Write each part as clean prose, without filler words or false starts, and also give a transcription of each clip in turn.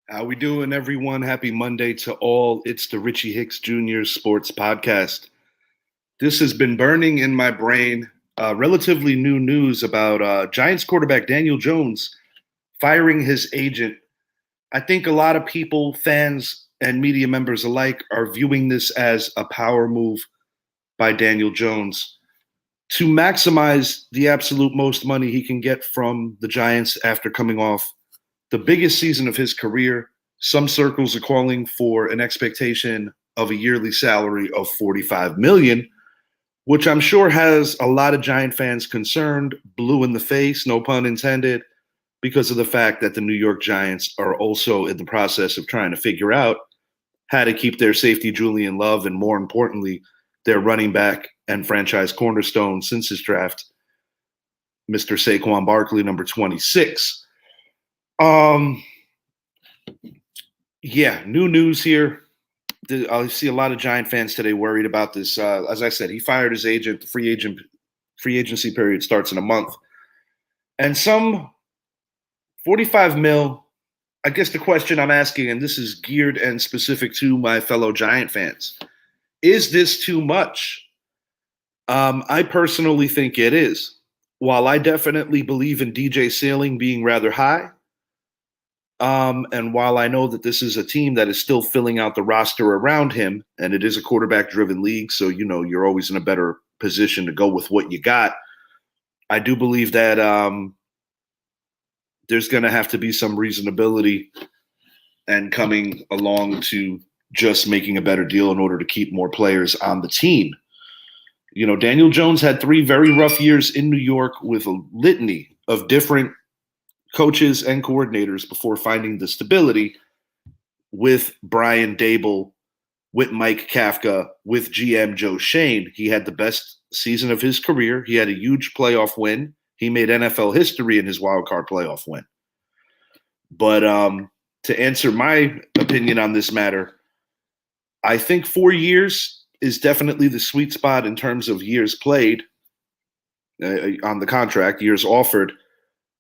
How we doing, everyone? Happy Monday to all. It's the Richie Hicks Jr. Sports Podcast. This has been burning in my brain. Relatively new news about Giants quarterback Daniel Jones firing his agent. I think a lot of people, fans and media members alike, are viewing this as a power move by Daniel Jones to maximize the absolute most money he can get from the Giants after coming off the biggest season of his career. Some circles are calling for an expectation of a yearly salary of $45 million, which I'm sure has a lot of Giant fans concerned, blue in the face, no pun intended, because of the fact that the New York Giants are also in the process of trying to figure out how to keep their safety Julian Love and, more importantly, their running back and franchise cornerstone since his draft, Mr. Saquon Barkley, number 26. New news here. I see a lot of Giant fans today worried about this. As I said, he fired his agent. The free agency period starts in a month, and some 45 mil. I guess the question I'm asking, and this is geared and specific to my fellow Giant fans, is this too much? I personally think it is. While I definitely believe in DJ ceiling being rather high, and while I know that this is a team that is still filling out the roster around him, and it is a quarterback-driven league, so you're always in a better position to go with what you got, I do believe that there's going to have to be some reasonability and coming along to just making a better deal in order to keep more players on the team. Daniel Jones had 3 very rough years in New York with a litany of different coaches and coordinators before finding the stability with Brian Daboll, with Mike Kafka, with GM Joe Shane. He had the best season of his career. He had a huge playoff win. He made NFL history in his wildcard playoff win. But to answer my opinion on this matter, I think 4 years is definitely the sweet spot in terms of years played on the contract, years offered.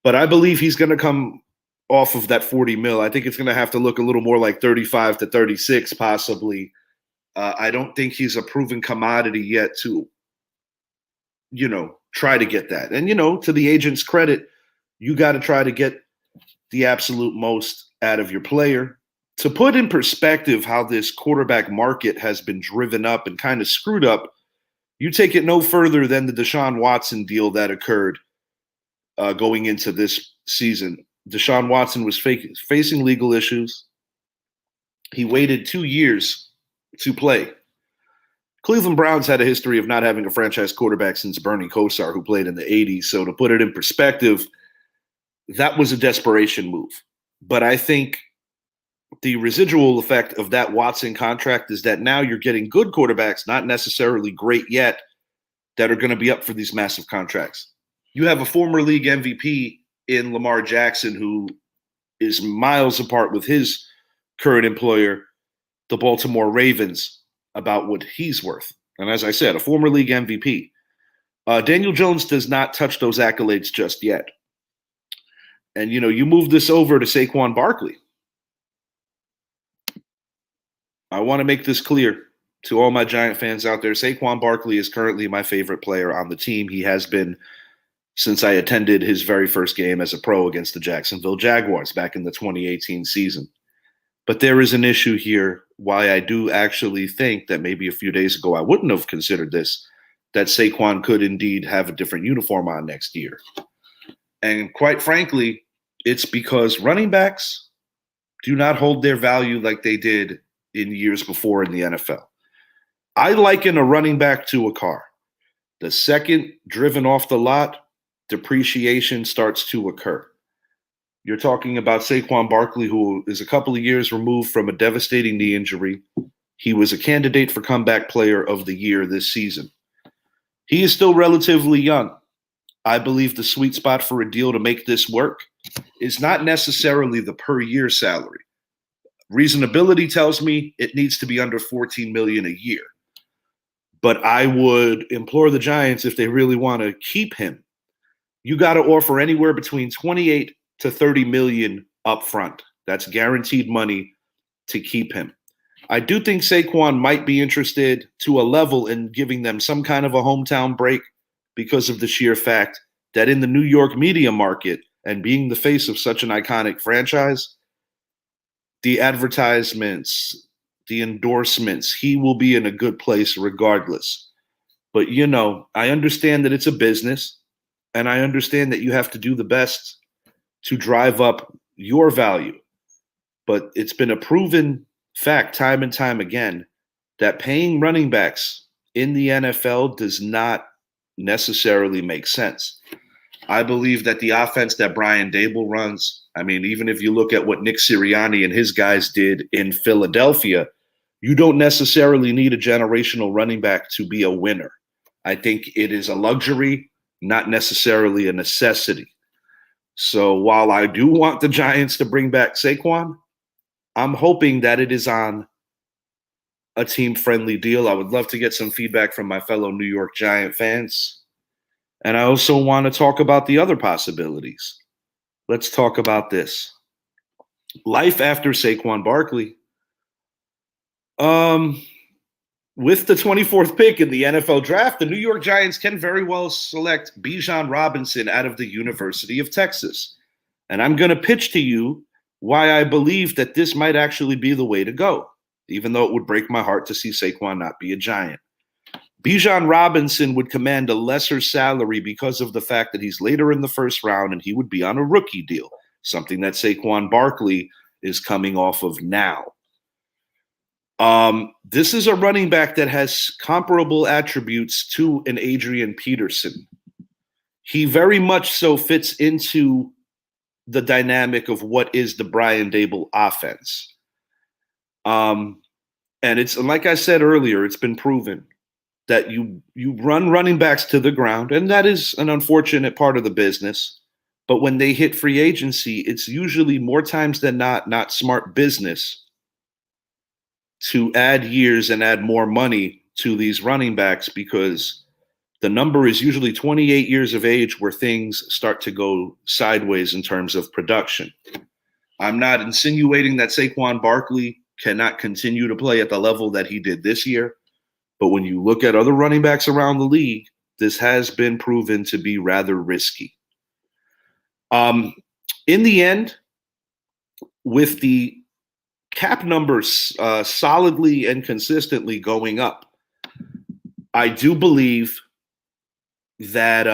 But I believe he's going to come off of that 40 mil. I think it's going to have to look a little more like 35 to 36, possibly. I don't think he's a proven commodity yet to, try to get that. And, to the agent's credit, you got to try to get the absolute most out of your player. To put in perspective how this quarterback market has been driven up and kind of screwed up, you take it no further than the Deshaun Watson deal that occurred going into this season. Deshaun Watson was facing legal issues. He waited 2 years to play. Cleveland Browns had a history of not having a franchise quarterback since Bernie Kosar, who played in the 80s. So to put it in perspective, that was a desperation move. But I think the residual effect of that Watson contract is that now you're getting good quarterbacks, not necessarily great yet, that are going to be up for these massive contracts. You have a former league MVP in Lamar Jackson, who is miles apart with his current employer, the Baltimore Ravens, about what he's worth. And as I said, a former league MVP. Daniel Jones does not touch those accolades just yet. And, you move this over to Saquon Barkley. I want to make this clear to all my Giant fans out there. Saquon Barkley is currently my favorite player on the team. He has been since I attended his very first game as a pro against the Jacksonville Jaguars back in the 2018 season. But there is an issue here why I do actually think that maybe a few days ago I wouldn't have considered this, that Saquon could indeed have a different uniform on next year. And quite frankly, it's because running backs do not hold their value like they did in years before in the NFL. I liken a running back to a car. The second driven off the lot, depreciation starts to occur. You're talking about Saquon Barkley, who is a couple of years removed from a devastating knee injury. He was a candidate for comeback player of the year this season. He is still relatively young. I believe the sweet spot for a deal to make this work is not necessarily the per year salary. Reasonability tells me it needs to be under $14 million a year. But I would implore the Giants, if they really want to keep him, you got to offer anywhere between 28 to 30 million up front. That's guaranteed money to keep him. I do think Saquon might be interested to a level in giving them some kind of a hometown break because of the sheer fact that in the New York media market and being the face of such an iconic franchise, the advertisements, the endorsements, he will be in a good place regardless. But, I understand that it's a business, and I understand that you have to do the best to drive up your value. But it's been a proven fact time and time again that paying running backs in the NFL does not necessarily make sense. I believe that the offense that Brian Dable runs, even if you look at what Nick Sirianni and his guys did in Philadelphia, you don't necessarily need a generational running back to be a winner. I think it is a luxury, not necessarily a necessity. So while I do want the Giants to bring back Saquon, I'm hoping that it is on a team-friendly deal. I would love to get some feedback from my fellow New York Giant fans. And I also want to talk about the other possibilities. Let's talk about this. Life after Saquon Barkley. With the 24th pick in the NFL draft, the New York Giants can very well select Bijan Robinson out of the University of Texas. And I'm going to pitch to you why I believe that this might actually be the way to go, even though it would break my heart to see Saquon not be a Giant. Bijan Robinson would command a lesser salary because of the fact that he's later in the first round and he would be on a rookie deal, something that Saquon Barkley is coming off of now. This is a running back that has comparable attributes to an Adrian Peterson. He very much so fits into the dynamic of what is the Brian Dable offense. And it's, like I said earlier, it's been proven that you run running backs to the ground, and that is an unfortunate part of the business. But when they hit free agency, it's usually more times than not smart business to add years and add more money to these running backs, because the number is usually 28 years of age where things start to go sideways in terms of production. I'm not insinuating that Saquon Barkley cannot continue to play at the level that he did this year, but when you look at other running backs around the league, this has been proven to be rather risky. In the end, with the cap numbers solidly and consistently going up, I do believe that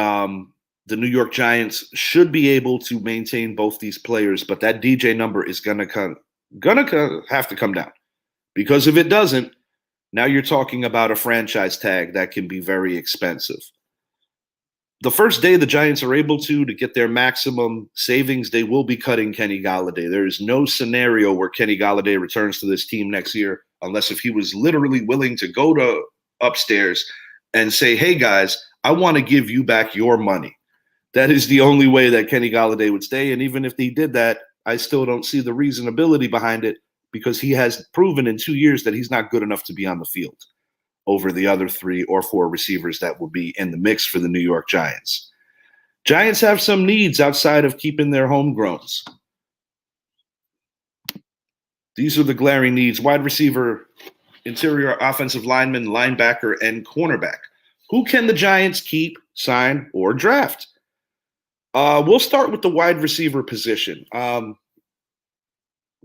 the New York Giants should be able to maintain both these players, but that DJ number is gonna have to come down, because if it doesn't, now you're talking about a franchise tag that can be very expensive. The first day the Giants are able to get their maximum savings, they will be cutting Kenny Golladay. There is no scenario where Kenny Golladay returns to this team next year unless if he was literally willing to go to upstairs and say, hey, guys, I want to give you back your money. That is the only way that Kenny Golladay would stay. And even if he did that, I still don't see the reasonability behind it, because he has proven in 2 years that he's not good enough to be on the field over the other 3 or 4 receivers that will be in the mix for the New York Giants. Giants have some needs outside of keeping their homegrowns. These are the glaring needs: wide receiver, interior offensive lineman, linebacker, and cornerback. Who can the Giants keep, sign, or draft? We'll start with the wide receiver position.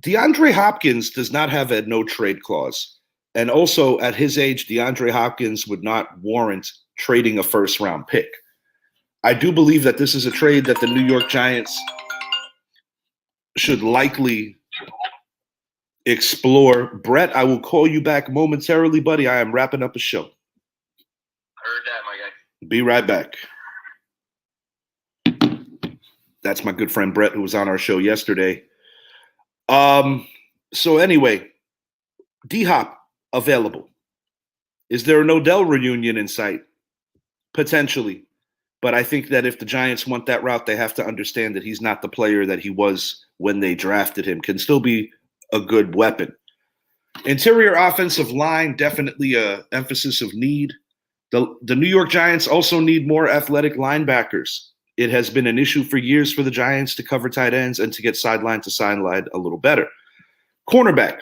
DeAndre Hopkins does not have a no-trade clause. And also, at his age, DeAndre Hopkins would not warrant trading a first-round pick. I do believe that this is a trade that the New York Giants should likely explore. Brett, I will call you back momentarily, buddy. I am wrapping up a show. Heard that, my guy. Be right back. That's my good friend Brett, who was on our show yesterday. So anyway, D-Hop available. Is there an Odell reunion in sight? Potentially. But I think that if the Giants want that route, they have to understand that he's not the player that he was when they drafted him. Can still be a good weapon. Interior offensive line, definitely a emphasis of need. The New York Giants also need more athletic linebackers. it has been an issue for years for the Giants to cover tight ends and to get sideline to sideline a little better. Cornerback.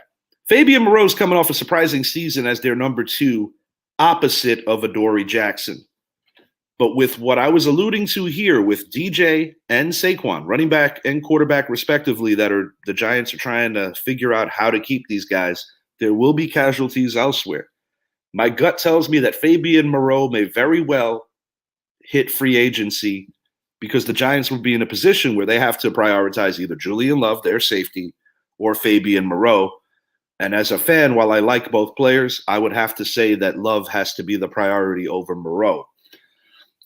Fabian Moreau's coming off a surprising season as their number 2, opposite of Adoree Jackson. But with what I was alluding to here with DJ and Saquon, running back and quarterback respectively, the Giants are trying to figure out how to keep these guys, there will be casualties elsewhere. My gut tells me that Fabian Moreau may very well hit free agency because the Giants would be in a position where they have to prioritize either Julian Love, their safety, or Fabian Moreau. And as a fan, while I like both players, I would have to say that Love has to be the priority over Moreau.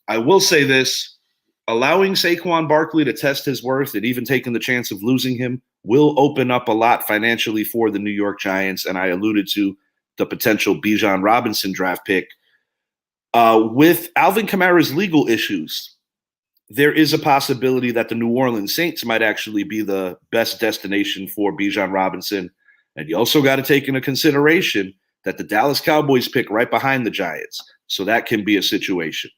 I will say this, allowing Saquon Barkley to test his worth and even taking the chance of losing him will open up a lot financially for the New York Giants. And I alluded to the potential Bijan Robinson draft pick. With Alvin Kamara's legal issues, there is a possibility that the New Orleans Saints might actually be the best destination for Bijan Robinson. And you also got to take into consideration that the Dallas Cowboys pick right behind the Giants. So that can be a situation.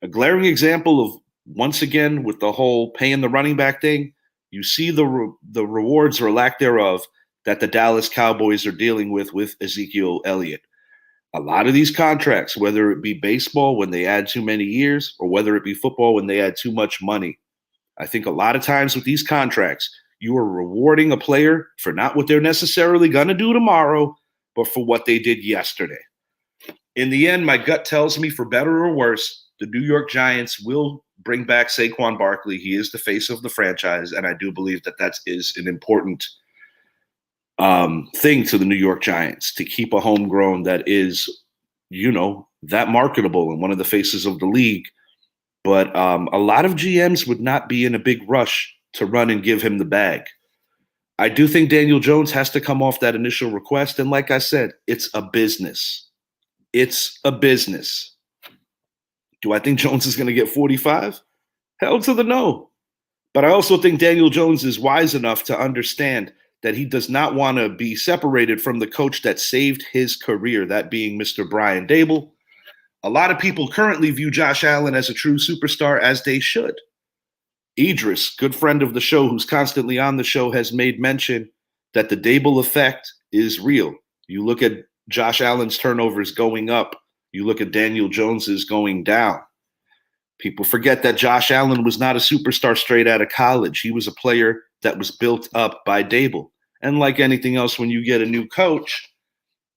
A glaring example of, once again, with the whole paying the running back thing, you see the rewards or lack thereof that the Dallas Cowboys are dealing with Ezekiel Elliott. A lot of these contracts, whether it be baseball when they add too many years or whether it be football when they add too much money, I think a lot of times with these contracts, you are rewarding a player for not what they're necessarily going to do tomorrow, but for what they did yesterday. In the end, my gut tells me, for better or worse, the New York Giants will bring back Saquon Barkley. He is the face of the franchise, and I do believe that is an important thing to the New York Giants, to keep a homegrown that is, that marketable and one of the faces of the league. But a lot of GMs would not be in a big rush to run and give him the bag. I do think Daniel Jones has to come off that initial request, and like I said, it's a business. It's a business. Do I think Jones is going to get 45? Hell to the no. But I also think Daniel Jones is wise enough to understand that he does not want to be separated from the coach that saved his career, that being Mr. Brian Daboll. A lot of people currently view Josh Allen as a true superstar, as they should. Idris, good friend of the show, who's constantly on the show, has made mention that the Daboll effect is real. You look at Josh Allen's turnovers going up. You look at Daniel Jones's going down. People forget that Josh Allen was not a superstar straight out of college. He was a player that was built up by Daboll. And like anything else, when you get a new coach,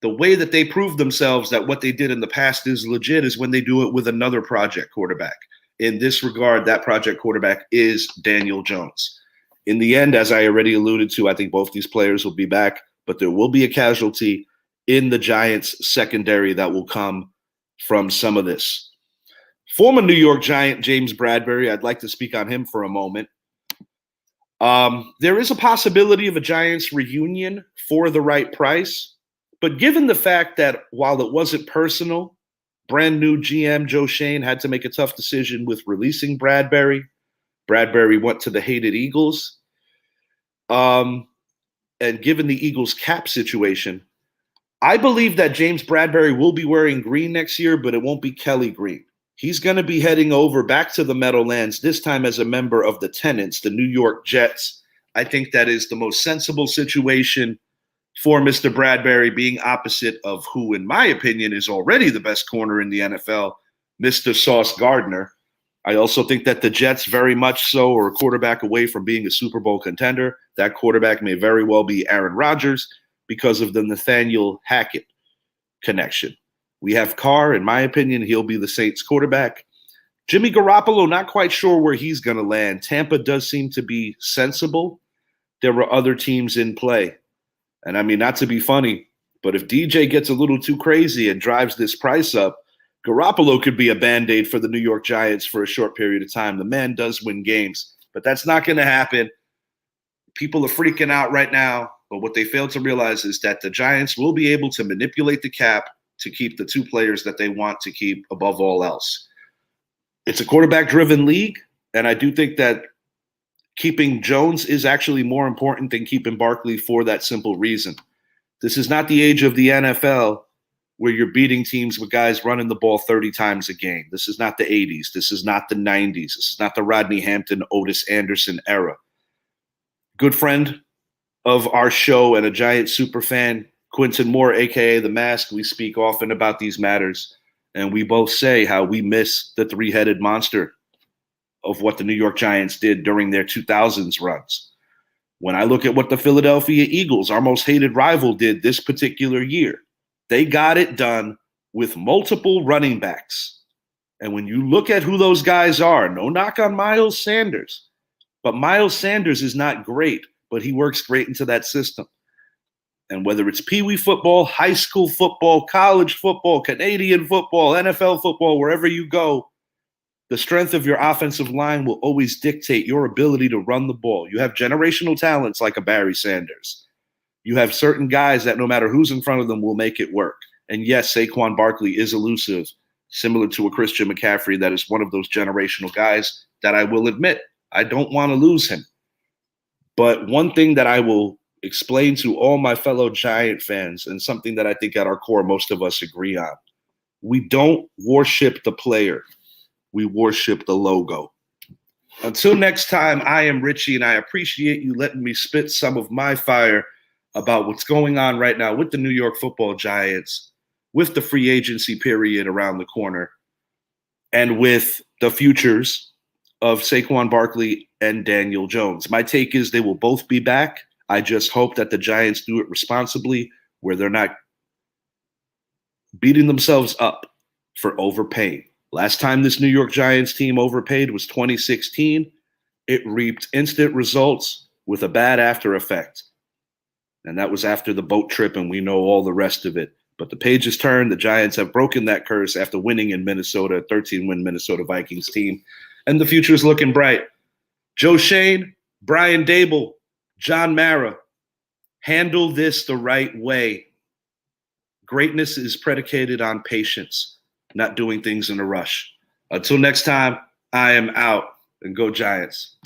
the way that they prove themselves that what they did in the past is legit is when they do it with another project quarterback. In this regard, that project quarterback is Daniel Jones. In the end, as I already alluded to, I think both these players will be back, but there will be a casualty in the Giants secondary that will come from some of this. Former New York Giant James Bradberry, I'd like to speak on him for a moment. There is a possibility of a Giants reunion for the right price, but given the fact that while it wasn't personal, brand new GM Joe Schoen had to make a tough decision with releasing Bradberry. Bradberry went to the hated Eagles. And given the Eagles cap situation, I believe that James Bradberry will be wearing green next year, but it won't be Kelly green. He's going to be heading over back to the Meadowlands, this time as a member of the Tenants, the New York Jets. I think that is the most sensible situation for Mr. Bradberry, being opposite of who, in my opinion, is already the best corner in the NFL, Mr. Sauce Gardner. I also think that the Jets very much so are a quarterback away from being a Super Bowl contender. That quarterback may very well be Aaron Rodgers because of the Nathaniel Hackett connection. We have Carr. In my opinion, he'll be the Saints quarterback. Jimmy Garoppolo, not quite sure where he's going to land. Tampa does seem to be sensible. There were other teams in play. And I mean, not to be funny, but if DJ gets a little too crazy and drives this price up, Garoppolo could be a Band-Aid for the New York Giants for a short period of time. The man does win games, but that's not going to happen. People are freaking out right now, but what they fail to realize is that the Giants will be able to manipulate the cap to keep the two players that they want to keep above all else. It's a quarterback-driven league, and I do think that keeping Jones is actually more important than keeping Barkley for that simple reason. This is not the age of the NFL where you're beating teams with guys running the ball 30 times a game. This is not the 80s. This is not the 90s. This is not the Rodney Hampton, Otis Anderson era. Good friend of our show and a giant super fan, Quinton Moore, a.k.a. The Mask. We speak often about these matters, and we both say how we miss the three-headed monster of what the New York Giants did during their 2000s runs. When I look at what the Philadelphia Eagles, our most hated rival, did this particular year, they got it done with multiple running backs. And when you look at who those guys are, no knock on Miles Sanders, but Miles Sanders is not great, but he works great into that system. And whether it's Pee Wee football, high school football, college football, Canadian football, NFL football, wherever you go, the strength of your offensive line will always dictate your ability to run the ball. You have generational talents like a Barry Sanders. You have certain guys that no matter who's in front of them will make it work. And yes, Saquon Barkley is elusive, similar to a Christian McCaffrey that is one of those generational guys that I will admit, I don't want to lose him. But one thing that I will explain to all my fellow Giant fans, and something that I think at our core most of us agree on, we don't worship the player. We worship the logo. Until next time, I am Richie, and I appreciate you letting me spit some of my fire about what's going on right now with the New York Football Giants, with the free agency period around the corner, and with the futures of Saquon Barkley and Daniel Jones. My take is they will both be back. I just hope that the Giants do it responsibly, where they're not beating themselves up for overpaying. Last time this New York Giants team overpaid was 2016. It reaped instant results with a bad after effect. And that was after the boat trip, and we know all the rest of it. But the page has turned. The Giants have broken that curse after winning in Minnesota, a 13-win Minnesota Vikings team. And the future is looking bright. Joe Shane, Brian Dable, John Mara, handle this the right way. Greatness is predicated on patience, not doing things in a rush. Until next time, I am out, and go Giants.